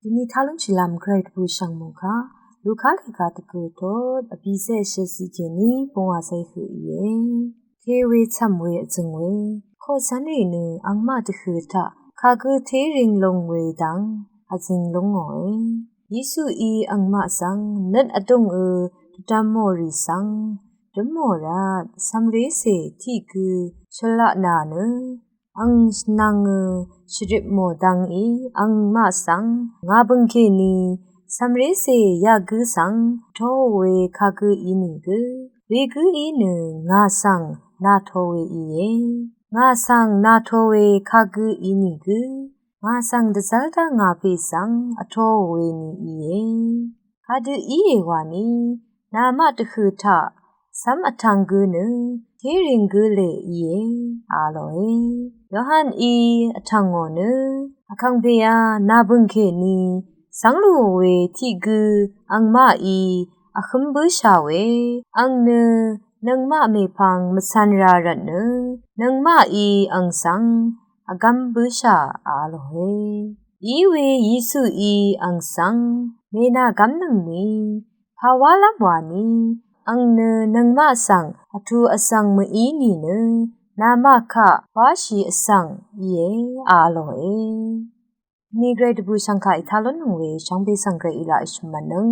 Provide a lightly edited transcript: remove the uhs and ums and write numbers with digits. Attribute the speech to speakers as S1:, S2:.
S1: ဒီနေ့ထားလုံးချီလာမဂရိတ်ဘူးရှောင်းမခလူခါလေကတကူတော့အပိစဲရှိစီချင်းနီပုံဝဆိုင်ခူယေခေဝေချမ်ဝေအကျငွေခောစန်ရီနုအင်မတခူထခါကူသေးရင်လုံးဝေတန်းအစင်လုံးငွေယေစုဤအင်မဆန်နတ်အတုံတမ်မောရီဆန်ဒမောရာစမ်ရေစေတိကူချလနာနအင်စနငရှရစ်မောဒန်းဤအင်မဆန်ငါဘင်ခေနီစမ်ရေစေယဂူဆန်ထောဝေခါကူဤနီကူဝေကူဤနငါဆန်နာထောဝေဤယေငါဆန်နာထောဝေခါကူဤနီကူငါဆန်ဒဇာတာငါဖေဆန်အထောဝေနီဤယေခါဒူဤယေဝါနီနာမတခုထစမ်အထံကူနထေရင်ကူလေဤယေအာလောယေယောဟန်ဤအထံငောနအခန့်ဖေယနာဘုန်ခေနီစံလူဝေတိကူအင်မဤအခမ်ဘူရှာဝေအင်နနငမမေဖန်မဆန်ရာရနနငမဤအင်ဆန်အဂမ်ဘူရှာအာလောဟေဤဝေယေစုဤအင်ဆန်မေနာဂမ်နံနီภาวะลับวานีอังเนนังมะสังอทูอสังมอีนีเนนามะคะวาชีอสังเยอาโลเอนีเกรดบูสังไคทาลนงเวชังเบสังเกรอิลาอิชมะนัง